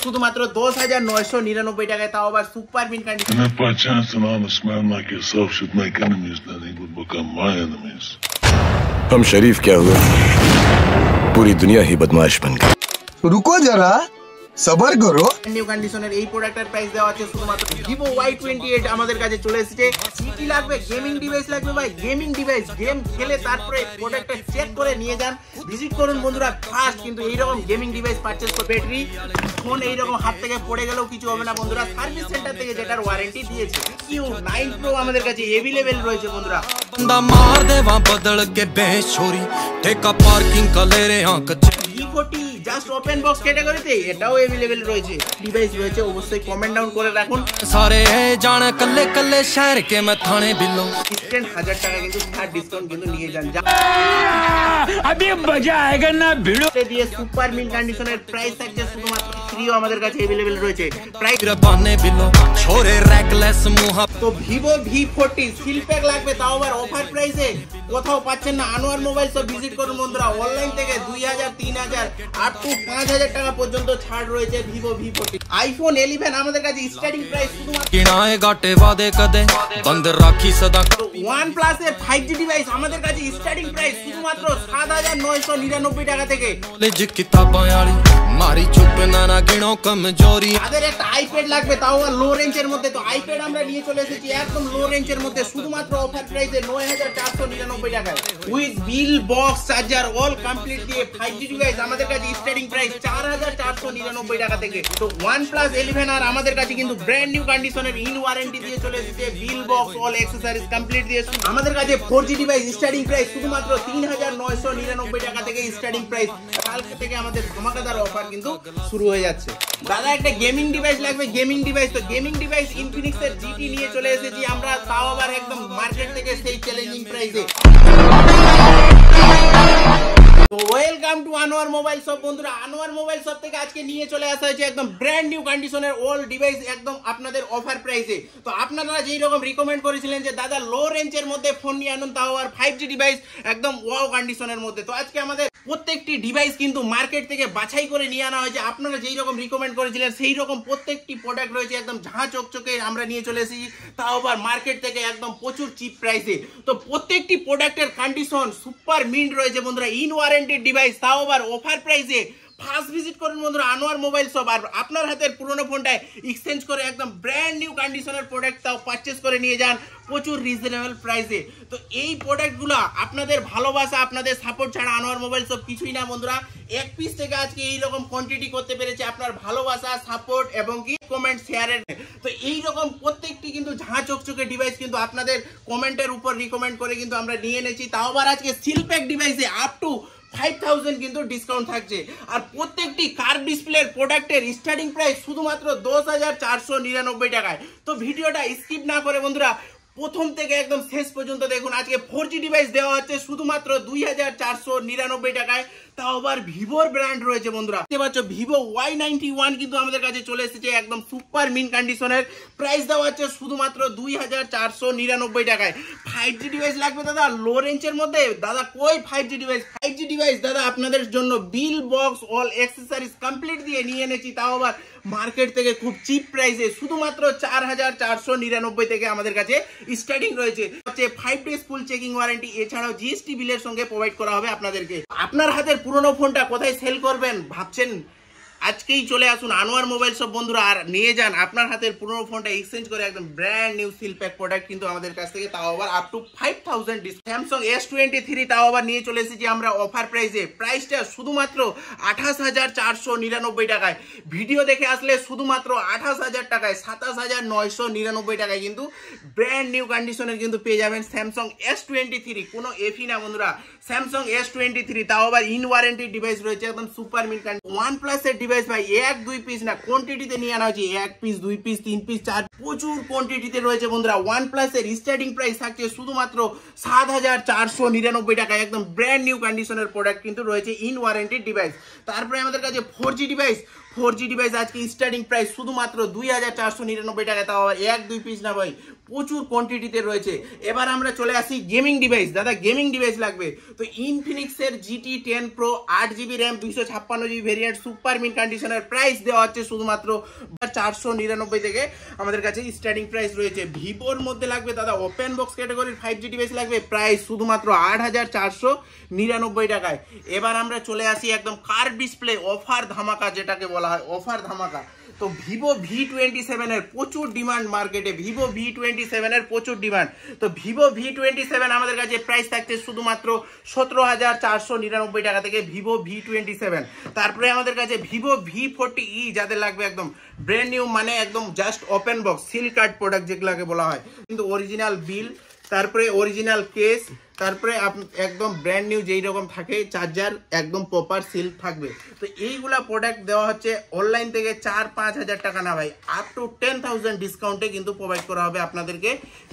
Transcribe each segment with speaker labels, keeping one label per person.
Speaker 1: শুধুমাত্র 10,999 টাকায়, তাও আবার super mint condition.
Speaker 2: And if by chance an honest man like yourself should make enemies, then he would become my enemies.
Speaker 3: हम शरीफ क्या हुए, पूरी दुनिया ही बदमाश बन गई।
Speaker 4: रुको जरा, সবার করো।
Speaker 1: নিউ কন্ডিশনের এই প্রোডাক্টের প্রাইস দেওয়া আছে শুধুমাত্র Vivo Y28 আমাদের কাছে চলে এসেছে। সিটি লাগবে, গেমিং ডিভাইস লাগবে ভাই, গেমিং ডিভাইস, গেম খেলে তারপরে প্রোডাক্টটা চেক করে নিয়ে যান, ভিজিট করুন বন্ধুরা। ফার্স্ট কিন্তু এইরকম গেমিং ডিভাইস পারচেজ করে ব্যাটারি ফোন এইরকম হাত থেকে পড়ে গেলেও কিছু হবে না বন্ধুরা, সার্ভিস সেন্টার থেকে যেটার ওয়ারেন্টি দিয়েছে। Q9 Pro আমাদের কাছে अवेलेबल রয়েছে বন্ধুরা।
Speaker 5: बंदा मार देवा बदल के बेशोरी ठेका पार्किंग का ले रे आंख
Speaker 1: V40 জাস্ট ওপেন বক্স ক্যাটাগরিতে এটাও अवेलेबल রয়েছে। ডিভাইস রয়েছে, অবশ্যই কমেন্ট ডাউন করে রাখুন।
Speaker 5: सारे जान कल्ले कल्ले शहर के मैं थाने बिलो
Speaker 1: 1000 টাকা কিন্তু থার্ড डिस्काउंट কিন্তু নিয়ে যান।
Speaker 6: अभी मजा आएगा ना ভিডিও
Speaker 1: দিয়ে সুপার মিন কন্ডিশনের প্রাইস থাকছে শুধুমাত্র 3 আমাদের কাছে अवेलेबल রয়েছে। প্রাইস
Speaker 5: रबाने बिलो छोरे रैकलेस मुहा
Speaker 1: তো Vivo V40 সিল প্যাক লাগবে, তাও আবার অফার প্রাইসে, কোথাও পাচ্ছেন না। আনোয়ার মোবাইল সব ভিজিট করুন বন্ধুরা। অনলাইন থেকে 2000 3000 আপ টু 5000 টাকা পর্যন্ত ছাড় রয়েছে Vivo V40। আইফোন 11 আমাদের কাছে স্টার্টিং প্রাইস শুধুমাত্র
Speaker 5: किनाए गाटे वादे कदे बंद राखी सदा
Speaker 1: OnePlus এর 5G ডিভাইস আমাদের কাছে স্টার্টিং প্রাইস শুধুমাত্র 7999 টাকা থেকে।
Speaker 5: कॉलेज किताबां वाली मारी चुप ना ना गिनो कमजोरी
Speaker 1: তাদের একটা আইপ্যাড লাগবে, তাও লো রেঞ্জের মধ্যে। তো আইপ্যাড আমরা নিয়ে চলে এসেছি একদম লো রেঞ্জের মধ্যে শুধুমাত্র অফার প্রাইসে 9499 টাকায় with bill box charger all complete দিয়ে 5G ডিভাইস আমাদের কাছে স্টার্টিং প্রাইস 4499 টাকা থেকে। তো OnePlus 11 আর আমাদের কাছে কিন্তু ব্র্যান্ড নিউ কন্ডিশনের ইন ওয়ারেন্টি দিয়ে চলে এসেছে, bill box all accessories complete দিয়ে। আমাদের কাছে 4G ডিভাইস স্টার্টিং প্রাইস শুধুমাত্র 3999 টাকা থেকে স্টার্টিং প্রাইস। কালকে থেকে আমাদের ধামাকাদার অফার কিন্তু শুরু হয়ে যাচ্ছে। দাদা একটা গেমিং ডিভাইস লাগবে, গেমিং ডিভাইস। তো গেমিং ডিভাইস ইনফিনিক্স এর GT নিয়ে চলে এসেছি আমরা, তাও আবার একদম মার্কেট থেকে সেই চ্যালেঞ্জিং প্রাইসে। তো welcome to Anwar mobile shop বন্ধুরা। আনোয়ার মোবাইল শপ থেকে আজকে নিয়ে চলে আসা হয়েছে একদম ব্র্যান্ড নিউ কন্ডিশনের অল ডিভাইস একদম আপনাদের অফার প্রাইসে। তো আপনারা যেই রকম রিকমেন্ড করেছিলেন যে দাদা লো রেঞ্জের মধ্যে ফোন নিয়ে আনুন, তাও আর 5G ডিভাইস একদম ওয়াও কন্ডিশনের মধ্যে। তো আজকে আমাদের প্রত্যেকটি ডিভাইস কিন্তু মার্কেট থেকে বাছাই করে নিয়ে আনা হয়েছে। আপনারা যেই রকম রিকমেন্ড করেছিলেন সেই রকম প্রত্যেকটি প্রোডাক্ট রয়েছে একদম ঝাঁ চকচকে আমরা নিয়ে চলে এসেছি, তাও আবার মার্কেট থেকে একদম প্রচুর চিপ প্রাইসে। তো প্রত্যেকটি প্রোডাক্টের কন্ডিশন সুপার মিন্ট রয়েছে বন্ধুরা, ইন ওয়ারেন্টি ডিভাইস, তাও আবার অফার প্রাইসে। ফার্স্ট ভিজিট করুন বন্ধুরা আনোয়ার মোবাইল শপ, আর আপনার হাতের পুরনো ফোনটায় এক্সচেঞ্জ করে একদম ব্র্যান্ড নিউ কন্ডিশনের প্রোডাক্ট তাও পারচেস করে নিয়ে যান প্রচুর রিজনেবল প্রাইসে। তো এই প্রোডাক্টগুলো আপনাদের ভালোবাসা, আপনাদের সাপোর্ট ছাড়া আনোয়ার মোবাইল শপ কিছুই না বন্ধুরা। এক পিস থেকে আজকে এইরকম কোয়ান্টিটি করতে পেরেছে আপনার ভালোবাসা, সাপোর্ট এবং কি কমেন্ট শেয়ারের। তো এইরকম প্রত্যেকটি কিন্তু ঝাঁ চকচকে ডিভাইস কিন্তু আপনাদের কমেন্টের উপর রিকমেন্ড করে কিন্তু আমরা নিয়ে এনেছি, তাও আবার আজকে সিল প্যাক ডিভাইসে আপ টু 5000 কিন্তু ডিসকাউন্ট থাকছে। আর প্রত্যেকটি কার্ভ ডিসপ্লের প্রোডাক্টের স্টার্টিং প্রাইস শুধুমাত্র 10,499 টাকায়। তো ভিডিওটা স্কিপ না করে বন্ধুরা প্রথম থেকে একদম শেষ পর্যন্ত দেখুন। আজকে 4G ডিভাইস দেওয়া হচ্ছে শুধুমাত্র 2499 টাকায়, তাও আবার ভিভোর ব্র্যান্ড রয়েছে বন্ধুরা। দেখতে পাচ্ছ Vivo Y91 কিন্তু আমাদের কাছে চলে এসেছে একদম সুপার মিন কন্ডিশনের। প্রাইস দেওয়া হচ্ছে শুধুমাত্র 2499 টাকায়। 5G ডিভাইস লাগবে দাদা লো রেঞ্জের মধ্যে, দাদা কই 5G ডিভাইস? 5G ডিভাইস দাদা আপনাদের জন্য bill box all accessories complete দিয়ে নিয়ে এনেছি, তাও আবার মার্কেট থেকে খুব চিপ প্রাইসে শুধুমাত্র 4499 থেকে আমাদের কাছে স্টার্টিং রয়েছে। 5 ডেজ ফুল চেকিং ওয়ারেন্টি, এছাড়াও GST বিলের সঙ্গে প্রোভাইড করা হবে আপনাদেরকে। আপনার হাতের পুরনো ফোনটা কোথায় সেল করবেন ভাবছেন? আজকেই চলে আসুন আনোয়ার মোবাইল শপ বন্ধুরা, আর নিয়ে যান আপনার হাতের পুরনো ফোনটা এক্সচেঞ্জ করে একদম brand new seal pack product কিন্তু আমাদের কাছ থেকে, তাও আবার up to 5000 discount. Samsung S23 তাও আবার নিয়ে চলে এসেছি আমরা অফার প্রাইসে। প্রাইসটা শুধুমাত্র 28,499 টাকায়। ভিডিও দেখে আসলে শুধুমাত্র 28,000 টাকায়, 27,999 টাকায় কিন্তু ব্র্যান্ড নিউ কন্ডিশনের কিন্তু পেয়ে যাবেন স্যামসাং S23। কোনো এফি না বন্ধুরা, স্যামসাং S23 তাও আবার ইন ওয়ারেন্টি ডিভাইস রয়েছে একদম সুপার মিন কন্ডিশন। OnePlus এর ডিভাইস ভাই 1 2 পিস না, কোয়ান্টিটিতে নিয়ে আনা হয়েছে 1 পিস 2 পিস 3 পিস 4 প্রচুর কোয়ান্টিটিতে রয়েছে বন্ধুরা। OnePlus এর স্টার্টিং প্রাইস থাকছে শুধুমাত্র 7,499 টাকা। একদম ব্র্যান্ড নিউ কন্ডিশনের প্রোডাক্ট কিন্তু রয়েছে ইন ওয়ারেন্টি ডিভাইস। তারপরে আমাদের কাছে 4G ডিভাইস আজকে স্টার্টিং প্রাইস শুধুমাত্র 2,499 টাকা, তাও আবার 1-2 পিস না ভাই, প্রচুর কোয়ান্টিটিতে রয়েছে। এবার আমরা চলে আসি গেমিং ডিভাইস। দাদা গেমিং ডিভাইস লাগবে তো ইনফিনিক্সের GT 10 Pro 8GB RAM 256GB variant super mint কন্ডিশনের প্রাইস দেওয়া হচ্ছে শুধুমাত্র 499 থেকে আমাদের কাছে স্টার্টিং প্রাইস রয়েছে। ভিভোর মধ্যে লাগবে দাদা ওপেন বক্স ক্যাটাগরির 5G ডিভাইস লাগবে, প্রাইস শুধুমাত্র 8,499 টাকায়। এবার আমরা চলে আসি একদম কার ডিসপ্লে অফার ধামাকা, যেটাকে বলা হয় অফার ধামাকা। তো ভিভো V27 এর প্রচুর ডিমান্ড মার্কেটে, ভিভো V27 এর প্রচুর ডিমান্ড। তো ভিভো V27 আমাদের কাছে প্রাইস থাকছে শুধুমাত্র 17,499 টাকা থেকে ভিভো V27। তারপরে আমাদের কাছে ভিভো V40e যাদের লাগবে একদম ব্র্যান্ড নিউ, মানে একদম just open box seal card product যেগুলোকে বলা হয়, কিন্তু অরিজিনাল বিল, তারপরে অরিজিনাল কেস, তারপরে একদম ব্র্যান্ড নিউ যেই রকম থাকে চার্জার একদম প্রপার সিল থাকবে। তো এইগুলা প্রোডাক্ট দেওয়া হচ্ছে অনলাইন থেকে 4-5 হাজার টাকা না ভাই, আপ টু 10,000 ডিসকাউন্টে কিন্তু প্রোভাইড করা হবে আপনাদেরকে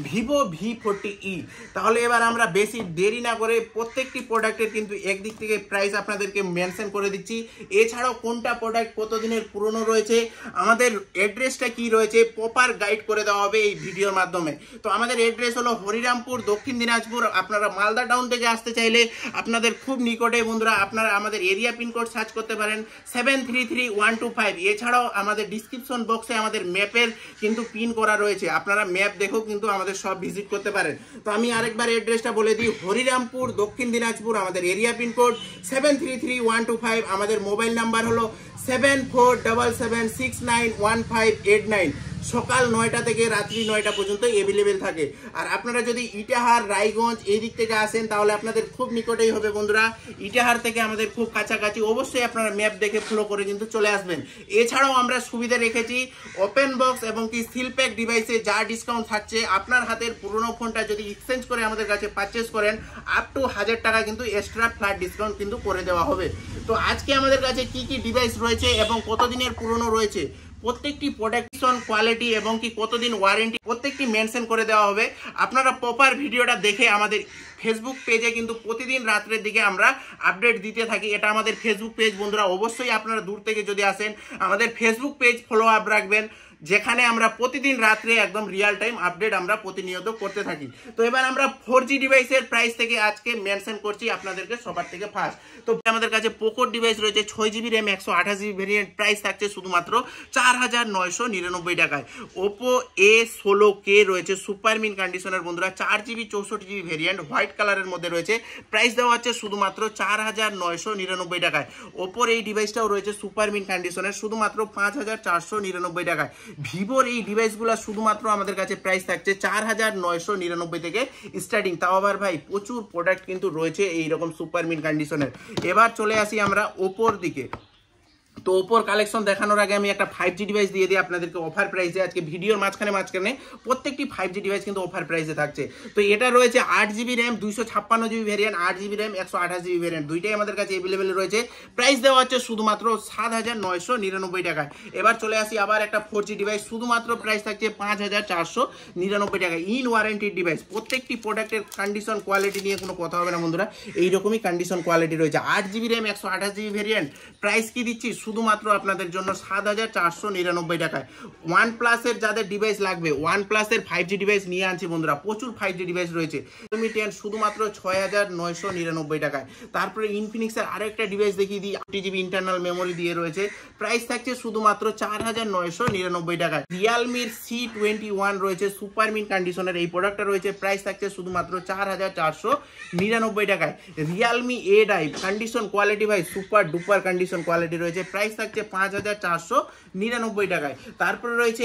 Speaker 1: ভিভো V40e। তাহলে এবার আমরা বেশি দেরি না করে প্রত্যেকটি প্রোডাক্টের কিন্তু একদিক থেকে প্রাইস আপনাদেরকে মেনশন করে দিচ্ছি। এছাড়াও কোনটা প্রোডাক্ট কতদিনের পুরনো রয়েছে, আমাদের অ্যাড্রেসটা কি রয়েছে, প্রপার গাইড করে দেওয়া হবে এই ভিডিওর মাধ্যমে। তো আমাদের অ্যাড্রেস হলো হরিরামপুর, দক্ষিণ দিনাজপুর। আপনারা মালদা টাউন থেকে আসতে চাইলে আপনাদের খুব নিকটে বন্ধুরা আপনারা আমাদের এরিয়া পিনকোড সার্চ করতে পারেন 733125। এছাড়াও আমাদের ডিসক্রিপশন বক্সে আমাদের ম্যাপের কিন্তু পিন করা রয়েছে, আপনারা ম্যাপ দেখেও কিন্তু আমাদের সব ভিজিট করতে পারেন। তো আমি আরেকবার অ্যাড্রেসটা বলে দিই, হরিরামপুর, দক্ষিণ দিনাজপুর, আমাদের এরিয়া পিনকোড 733125। আমাদের মোবাইল নাম্বার হলো 7477691589। সকাল 9টা থেকে রাত্রি 9টা পর্যন্ত অ্যাভেলেবেল থাকে। আর আপনারা যদি ইটাহার, রায়গঞ্জ এই দিক থেকে আসেন তাহলে আপনাদের খুব নিকটেই হবে বন্ধুরা, ইটাহার থেকে আমাদের খুব কাছাকাছি। অবশ্যই আপনারা ম্যাপ দেখে ফলো করে কিন্তু চলে আসবেন। এছাড়াও আমরা সুবিধা রেখেছি ওপেন বক্স এবং কি সিল প্যাক ডিভাইসে যা ডিসকাউন্ট থাকছে, আপনার হাতের পুরনো ফোনটা যদি এক্সচেঞ্জ করে আমাদের কাছে পারচেস করেন আপ টু 1000 টাকা কিন্তু এক্সট্রা ফ্ল্যাট ডিসকাউন্ট কিন্তু করে দেওয়া হবে। তো আজকে আমাদের কাছে কি কি ডিভাইস রয়েছে এবং কতদিনের পুরনো রয়েছে, প্রত্যেকটি প্রোডাকশন কোয়ালিটি এবং কি কতদিন ওয়ারেন্টি প্রত্যেকটি মেনশন করে দেওয়া হবে। আপনারা প্রপার ভিডিওটা দেখে আমাদের ফেসবুক পেজে কিন্তু প্রতিদিন রাত্রের দিকে আমরা আপডেট দিতে থাকি। এটা আমাদের ফেসবুক পেজ বন্ধুরা, অবশ্যই আপনারা দূর থেকে যদি আসেন আমাদের ফেসবুক পেজ ফলো আপ রাখবেন, যেখানে আমরা প্রতিদিন রাত্রে একদম রিয়েল টাইম আপডেট আমরা প্রতিনিয়ত করতে থাকি। তো এবার আমরা 4G ডিভাইসের প্রাইস থেকে আজকে মেনশন করছি আপনাদেরকে সবার থেকে ফার্স্ট। তো আমাদের কাছে পোকোর ডিভাইস রয়েছে 6GB RAM 128GB variant, price থাকছে শুধুমাত্র 4,999 টাকায়। ওপো A16K রয়েছে সুপার মিন কন্ডিশনের বন্ধুরা, 4GB 64GB ভেরিয়েন্ট, হোয়াইট কালারের মধ্যে রয়েছে, প্রাইস দেওয়া হচ্ছে শুধুমাত্র 4,999 টাকায়। ওপোর এই ডিভাইসটাও রয়েছে সুপার মিন কন্ডিশনের, শুধুমাত্র 5,499 টাকায়। ভিভোর এই ডিভাইসগুলো শুধুমাত্র আমাদের কাছে প্রাইস থাকছে 4,999 থেকে স্টার্টিং, তাও আবার ভাই প্রচুর প্রোডাক্ট কিন্তু রয়েছে এইরকম সুপার মিন কন্ডিশনের। এবার চলে আসি আমরা ওপোর দিকে। তো ওপোর কালেকশন দেখানোর আগে আমি একটা 5G ডিভাইস দিয়ে দিই আপনাদেরকে অফার প্রাইসে। আজকে ভিডিওর মাঝখানে প্রত্যেকটি 5G ডিভাইস কিন্তু অফার প্রাইসে থাকছে। তো এটা রয়েছে 8GB RAM 256GB variant, 8GB RAM 128GB variant, দুইটাই আমাদের কাছে অ্যাভেলেবেল রয়েছে। প্রাইস দেওয়া হচ্ছে শুধুমাত্র 7,999 টাকায়। এবার চলে আসি আবার একটা 4G ডিভাইস, শুধুমাত্র প্রাইস থাকছে 5,499 টাকা। ইন ওয়ারেন্টির ডিভাইস, প্রত্যেকটি প্রোডাক্টের কন্ডিশন কোয়ালিটি নিয়ে কোনো কথা হবে না বন্ধুরা, এইরকমই কন্ডিশন কোয়ালিটি রয়েছে। 8GB RAM 128GB variant, price কি দিচ্ছি শুধুমাত্র আপনাদের জন্য 7,499 টাকায়। OnePlus এর যাদের ডিভাইস লাগবে, OnePlus এর 5G ডিভাইস নিয়ে আনছি বন্ধুরা, প্রচুর 5G ডিভাইস রয়েছে, Realme 10 শুধুমাত্র 6,999 টাকায়। তারপরে ইনফিনিক্স এর আরেকটা ডিভাইস দেখিয়ে দিই, 8GB ইন্টারনাল মেমোরি দিয়ে রয়েছে, প্রাইস থাকছে শুধুমাত্র 4,999 টাকায়। Realme C21 রয়েছে সুপার মিন কন্ডিশনের, এই প্রোডাক্টটা রয়েছে, প্রাইস থাকছে শুধুমাত্র 4,499 টাকায়। Realme A9 কন্ডিশন কোয়ালিটি ভাই সুপার ডুপার কন্ডিশন কোয়ালিটি রয়েছে, প্রাইস থাকছে 5,499 টাকায়। তারপরে রয়েছে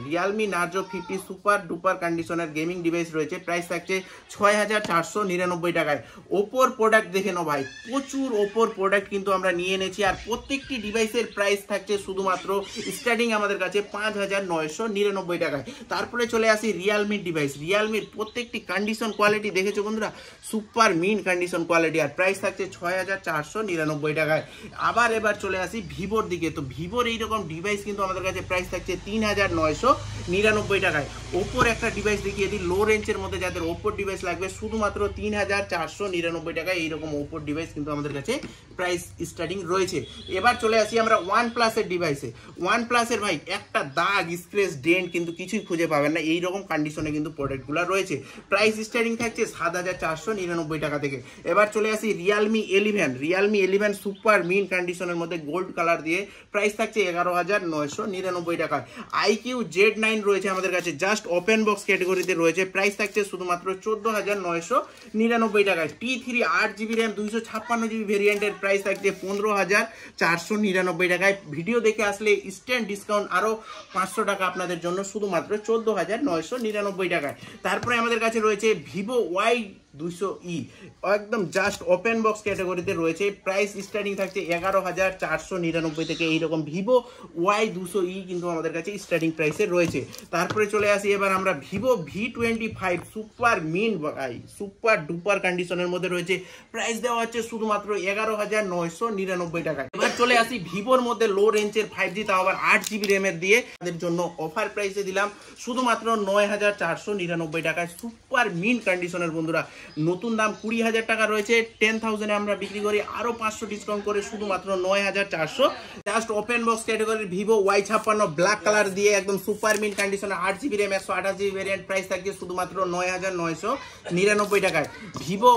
Speaker 1: Realme Narzo 50 সুপার ডুপার কন্ডিশনের গেমিং ডিভাইস রয়েছে, প্রাইস থাকছে 6,499 টাকায়। ওপোর প্রোডাক্ট দেখে নাও ভাই, প্রচুর ওপোর প্রোডাক্ট কিন্তু আমরা নিয়ে এনেছি, আর প্রত্যেকটি ডিভাইসের প্রাইস থাকছে শুধুমাত্র স্টার্টিং আমাদের কাছে 5,999 টাকায়। তারপরে চলে আসি রিয়ালমির ডিভাইস, রিয়ালমির প্রত্যেকটি কন্ডিশন কোয়ালিটি দেখেছো বন্ধুরা, সুপার মিন কন্ডিশন কোয়ালিটি, আর প্রাইস থাকছে 6,499 টাকায়। আবার এবার চলে আসি ভিভোর দিকে। তো ভিভোর এইরকম ডিভাইস কিন্তু আমাদের কাছে প্রাইস থাকছে 3999 টাকায়। ওপোর একটা ডিভাইস দেখিয়ে দিই, লো রেঞ্জের মধ্যে যাদের ওপোর ডিভাইস লাগবে শুধুমাত্র 3499 টাকায় এইরকম ওপোর ডিভাইস কিন্তু আমাদের কাছে প্রাইস স্টার্টিং রয়েছে। এবার চলে আসি আমরা OnePlus-এর ডিভাইসে। OnePlus-এর ভাই একটা দাগ, স্ক্র্যাচ, ডেন্ট কিন্তু কিছুই খুঁজে পাবেন না, এইরকম কন্ডিশনে কিন্তু প্রোডাক্টগুলো রয়েছে। প্রাইস স্টার্টিং থাকছে 7499 টাকা থেকে। এবার চলে আসি রিয়েলমি 11 সুপার মিন কন্ডিশনের মধ্যে গোল্ড কালার দিয়ে প্রাইস থাকছে 11999 টাকা। IQ Z9 রয়েছে আমাদের কাছে, জাস্ট ওপেন বক্স ক্যাটাগরিতে রয়েছে, প্রাইস থাকছে শুধুমাত্র 14999 টাকায়। T3 8GB RAM 256GB ভেরিয়েন্টের প্রাইস থাকছে 15499 টাকায়। ভিডিও দেখে আসলে ইনস্ট্যান্ট ডিসকাউন্ট আরো 500 টাকা আপনাদের জন্য, শুধুমাত্র 14999 টাকায়। তারপরে আমাদের কাছে রয়েছে Vivo Y200E, একদম জাস্ট ওপেন বক্স ক্যাটাগরিতে রয়েছে, প্রাইস স্টার্টিং থাকছে 11499 থেকে। এইরকম Vivo Y200E কিন্তু আমাদের কাছে স্টার্টিং প্রাইসে রয়েছে। তারপরে চলে আসি এবার আমরা Vivo V25 সুপার মিন ভাই, সুপার ডুপার কন্ডিশনের মধ্যে রয়েছে, প্রাইস দেওয়া হচ্ছে শুধুমাত্র 11999 টাকায়। এবার চলে আসি ভিভোর মধ্যে লো রেঞ্জের 5G, তাও আবার 8GB RAM এর দিয়ে তাদের জন্য অফার প্রাইসে দিলাম শুধুমাত্র 9499 টাকায়। সুপার মিন কন্ডিশনের বন্ধুরা, নতুন দাম 20,000 টাকা রয়েছে, 10,000-এ আমরা বিক্রি করি, আরো 500 ডিসকাউন্ট করে শুধুমাত্র 9400। জাস্ট ওপেন বক্স ক্যাটাগরির Vivo Y56 ব্ল্যাক কালার দিয়ে একদম সুপার মিন কন্ডিশনে 8GB RAM 128GB variant, price থাকছে শুধুমাত্র 9999 টাকায়। Vivo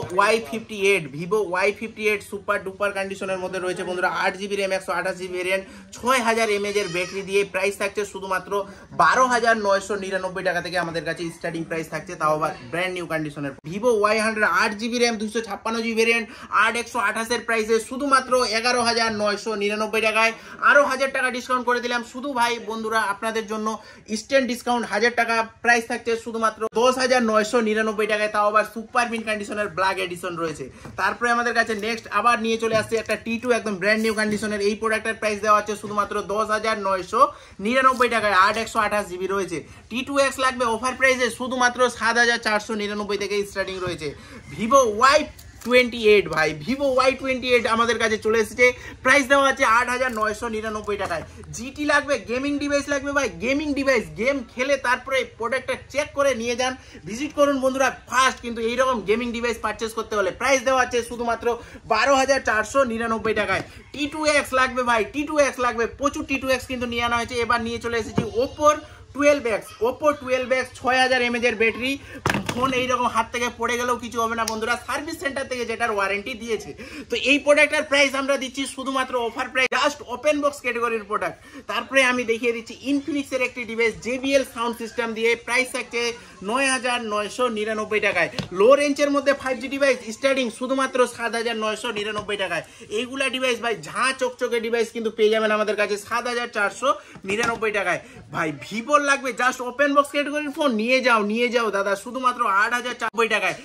Speaker 1: Y58 সুপার ডুপার কন্ডিশনের মধ্যে রয়েছে বন্ধুরা, 8GB RAM 128GB variant, 6000 mAh এর ব্যাটারি দিয়ে, প্রাইস থাকছে শুধুমাত্র 12999 টাকা থেকে আমাদের কাছে স্টার্টিং প্রাইস থাকছে, তাও আবার ব্র্যান্ড নিউ কন্ডিশনের। Vivo Y100 8GB RAM 256GB variant, 8128 এর প্রাইসে শুধুমাত্র 11999 টাকায়, আরো 1000 টাকা ডিসকাউন্ট করে দিলাম শুধু ভাই বন্ধুরা আপনাদের জন্য, ইনস্ট্যান্ট ডিসকাউন্ট 1000 টাকা, প্রাইস থাকছে শুধুমাত্র 10999 টাকায়, তাও আবার সুপার মিন কন্ডিশনের ব্ল্যাক এডিশন রয়েছে। তারপরে আমাদের কাছে নেক্সট আবার নিয়ে চলে আসছে একটা T2 একদম ব্র্যান্ড নিউ কন্ডিশনের, এই প্রোডাক্টের প্রাইস দেওয়া হচ্ছে শুধুমাত্র 10999 টাকায়, 8/128GB রয়েছে। T2X লাগবে অফার প্রাইসে শুধুমাত্র 7499 থেকে স্টার্টিং রয়েছে। Vivo Y28 ভাই, Vivo Y28 আমাদের কাছে চলে এসেছে, প্রাইস দেওয়া আছে 8999 টাকায়। GT লাগবে, গেমিং ডিভাইস লাগবে ভাই, গেমিং ডিভাইস, গেম খেলে তারপরে প্রোডাক্টটা চেক করে নিয়ে যান, ভিজিট করুন বন্ধুরা ফার্স্ট। কিন্তু এইরকম গেমিং ডিভাইস পারচেস করতে হলে প্রাইস দেওয়া আছে শুধুমাত্র 12499 টাকায়। T2X লাগবে ভাই, T2X লাগবে, প্রচুর T2X কিন্তু নিয়ে আনা হয়েছে। এবার নিয়ে চলে এসেছি Oppo 12X, Oppo 12X 6000 mAh এর ব্যাটারি, ফোন এইরকম হাত থেকে পড়ে গেলেও কিছু হবে না বন্ধুরা, সার্ভিস সেন্টার থেকে যেটার ওয়ারেন্টি দিয়েছে। তো এই প্রোডাক্টের প্রাইস আমরা দিচ্ছি শুধুমাত্র offer price, just open box ক্যাটাগরির প্রোডাক্ট। তারপরে আমি দেখিয়ে দিচ্ছি ইনফিনিক্সের একটি ডিভাইস JBL সাউন্ড সিস্টেম দিয়ে, প্রাইস থাকছে 9999 টাকায়। লো রেঞ্জের মধ্যে 5G ডিভাইস স্টার্টিং শুধুমাত্র 7999 টাকায়। এইগুলা ডিভাইস ভাই ঝাঁ চকচকে ডিভাইস কিন্তু পেয়ে যাবেন আমাদের কাছে 7499 টাকায়। ভাই ভিভো লাগবে, জাস্ট ওপেন বক্স ক্যাটাগরির ফোন নিয়ে যাও দাদা, শুধুমাত্র 8090 টাকায়।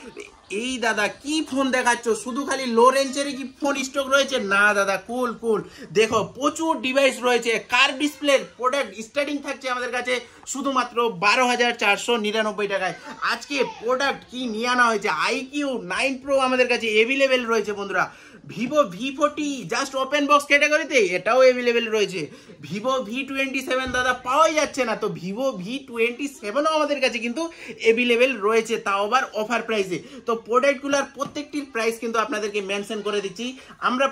Speaker 1: এই দাদা কি ফোন দেখাচ্ছ, শুধু খালি লো রেঞ্জের কি ফোন স্টক রয়েছে? না দাদা, কুল দেখো, প্রচুর ডিভাইস রয়েছে। কার ডিসপ্লে প্রোডাক্ট স্টার্টিং থাকছে আমাদের কাছে শুধুমাত্র 12499 টাকায়। আজকে প্রোডাক্ট কি নিয়ে আনা হয়েছে, IQ 9 Pro আমাদের কাছে এভেলেবেল রয়েছে বন্ধুরা। Vivo V40 just open box ক্যাটাগরিতে, এটাও এভেলেবেল রয়েছে। Vivo V27 দাদা পাওয়াই যাচ্ছে না, তো Vivo V27ও আমাদের কাছে কিন্তু এভেলেবেল রয়েছে, তাও আবার অফার প্রাইসে। তো প্রোডাক্টগুলোর প্রত্যেকটির প্রাইস কিন্তু আপনাদেরকে মেনশন করে দিচ্ছি। আমরা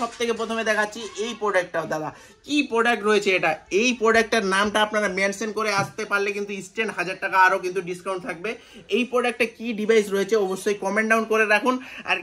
Speaker 1: সবথেকে প্রথমে দেখাচ্ছি এই প্রোডাক্টটাও। দাদা কি প্রোডাক্ট রয়েছে এটা, এই প্রোডাক্টের নামটা আপনারা মেনশন করে আসতে পারলে কিন্তু ইনস্ট্যান্ট 1000 টাকা আরও কিন্তু ডিসকাউন্ট থাকবে। এই প্রোডাক্টে কি ডিভাইস রয়েছে অবশ্যই কমেন্ট ডাউন করে রাখুন, আর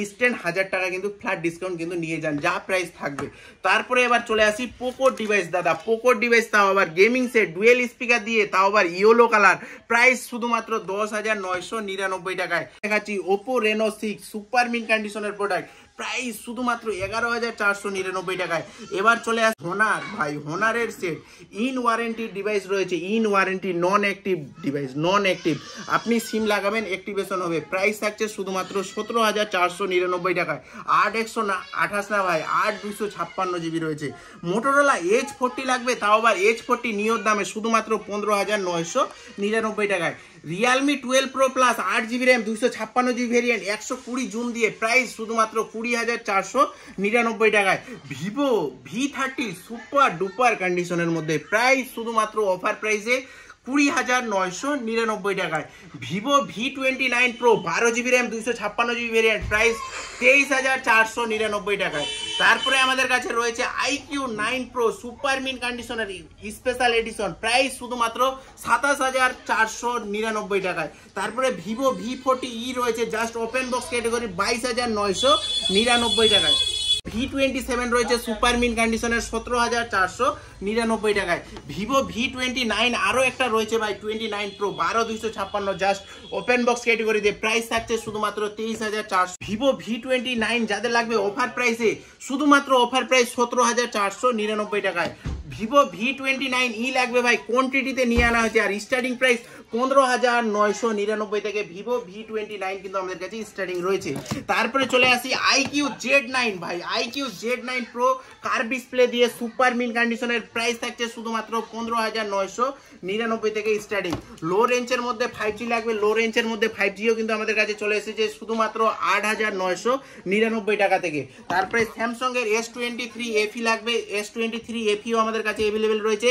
Speaker 1: ইনস্ট্যান্ট 1000 টাকা কিন্তু ফ্ল্যাট ডিসকাউন্ট কিন্তু নিয়ে যান, যা প্রাইস থাকবে। তারপরে এবার চলে আসি পোকো ডিভাইস। দাদা পোকো ডিভাইস, তাও আবার গেমিং সেট, ডুয়েল স্পিকার দিয়ে, তাও আবার ইয়েলো কালার, প্রাইস শুধুমাত্র 10999 টাকায়। দেখাচ্ছি Oppo Reno 6 সুপার মিন কন্ডিশনের প্রোডাক্ট, প্রাইস শুধুমাত্র 11499 টাকায়। এবার চলে আসে হোনার ভাই, হোনারের সেট, ইন ওয়ারেন্টি ডিভাইস রয়েছে, in warranty non active device, non active, আপনি সিম লাগাবেন অ্যাক্টিভেশন হবে, প্রাইস থাকছে শুধুমাত্র 17499 টাকায়। 8/128 না ভাই, 8256GB রয়েছে। মোটোরোলা H40 লাগবে, তাও আবার H40 নিয়োর দামে শুধুমাত্র 15999 টাকায়। Realme 12 pro plus 8GB RAM 256GB variant 120 zoom দিয়ে প্রাইস শুধুমাত্র 20,499 টাকায়। ভিভো V30 সুপার ডুপার কন্ডিশনের মধ্যে প্রাইস শুধুমাত্র অফার প্রাইসে 20,999 টাকায়। Vivo V29 pro 12GB RAM 256GB variant price 23,499 টাকায়। তারপরে আমাদের কাছে রয়েছে IQ9 pro super mint conditioner special edition price শুধুমাত্র 27,499 টাকায়। তারপরে ভিভো V40e রয়েছে জাস্ট ওপেন বক্স ক্যাটাগরি 22,999 টাকায়। V27 রয়েছে সুপার মিন কন্ডিশনের 17,499 টাকায়। ভিভো V29 আরও একটা রয়েছে ভাই 29 প্রো 12,256 জাস্ট ওপেন বক্স ক্যাটাগরিতে প্রাইস থাকছে শুধুমাত্র 23,400। ভিভো V29 যাদের লাগবে অফার প্রাইসে শুধুমাত্র অফার প্রাইস 17,499 টাকায়। ভিভো V29e লাগবে ভাই কোয়ান্টিটিতে নিয়ে আনা হয়েছে আর স্টার্টিং প্রাইস 15,999 থেকে ভিভো V29 কিন্তু আমাদের কাছে স্টার্টিং রয়েছে। তারপরে চলে আসি IQ Z9 ভাই, IQ Z9 pro curve display দিয়ে সুপার মিন কন্ডিশনের প্রাইস থাকছে শুধুমাত্র 15,999 থেকে স্টার্টিং। লো রেঞ্জের মধ্যে 5G লাগবে, লো রেঞ্জের মধ্যে 5Gও কিন্তু আমাদের কাছে চলে এসেছে শুধুমাত্র 8,999 টাকা থেকে। তারপরে স্যামসাং এর S23 FE লাগবে, S23 FEও আমাদের কাছে अवेलेबल রয়েছে,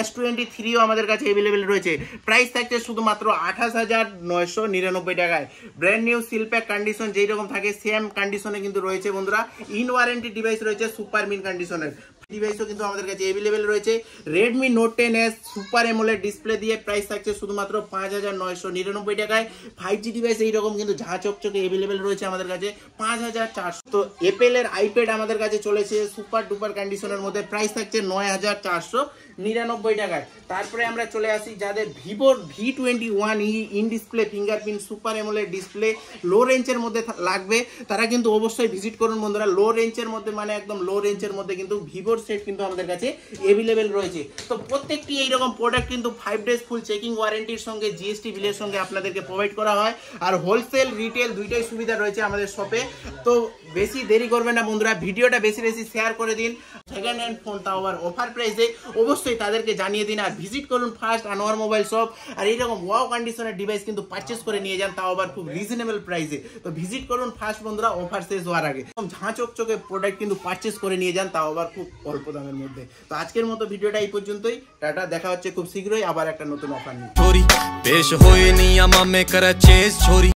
Speaker 1: S23ও আমাদের কাছে अवेलेबल রয়েছে। প্রাইস থাকছে শুধুমাত্র 28,999 টাকায়। Brand new seal pack condition যেই রকম থাকে সেম কন্ডিশনে কিন্তু রয়েছে বন্ধুরা। ইন ওয়ারেন্টি ডিভাইস রয়েছে সুপার মিন কন্ডিশনের ডিভাইসও কিন্তু আমাদের কাছে अवेलेबल রয়েছে। Redmi Note 10s super AMOLED display দিয়ে প্রাইস থাকছে শুধুমাত্র 5,999 টাকায়। 5G ডিভাইস এইরকম কিন্তু ঝাঁ চকচকে अवेलेबल রয়েছে আমাদের কাছে 5,400। তো অ্যাপেল এর আইপ্যাড আমাদের কাছে চলেছে সুপার ডুপার কন্ডিশনের মধ্যে প্রাইস থাকছে 9,499 টাকায়। তারপরে আমরা চলে আসি যাদের ভিভোর V21e in display fingerprint super AMOLED display low রেঞ্জের মধ্যে লাগবে তারা কিন্তু অবশ্যই ভিজিট করুন বন্ধুরা। লো রেঞ্জের মধ্যে মানে একদম লো রেঞ্জের মধ্যে কিন্তু ভিভোর সেট কিন্তু আমাদের কাছে अवेलेबल রয়েছে। তো প্রত্যেকটি এইরকম প্রোডাক্ট কিন্তু 5 ডেজ ফুল চেকিং ওয়ারেন্টির সঙ্গে GST বিলের সঙ্গে আপনাদেরকে প্রোভাইড করা হয় আর হোলসেল রিটেল দুইটাই সুবিধা রয়েছে আমাদের শপে। তো বেশি দেরি করবেন না বন্ধুরা, ভিডিওটা বেশি বেশি শেয়ার করে দিন। সেকেন্ড হ্যান্ড ফোন তাও আবার অফার প্রাইসে অবশ্যই তাদেরকে জানিয়ে দিন আর ভিজিট করুন ফার্স্ট আনোয়ার মোবাইল শপ। আর এইরকম ওয়াও কন্ডিশনের ডিভাইস কিন্তু পারচেস করে নিয়ে যান তাও আবার খুব রিজনেবল প্রাইসে। তো ভিজিট করুন ফার্স্ট বন্ধুরা অফার শেষ হওয়ার আগে। ঝাঁ চকচকে প্রোডাক্ট কিন্তু পারচেস করে নিয়ে যান তাও আবার খুব অল্প দামের মধ্যে। তো আজকের মতো ভিডিওটা এই পর্যন্তই, টাটা, দেখা হচ্ছে খুব শীঘ্রই আবার একটা নতুন অফার নিয়ে।
Speaker 5: पेश होए नियमा में कर चेस छोरी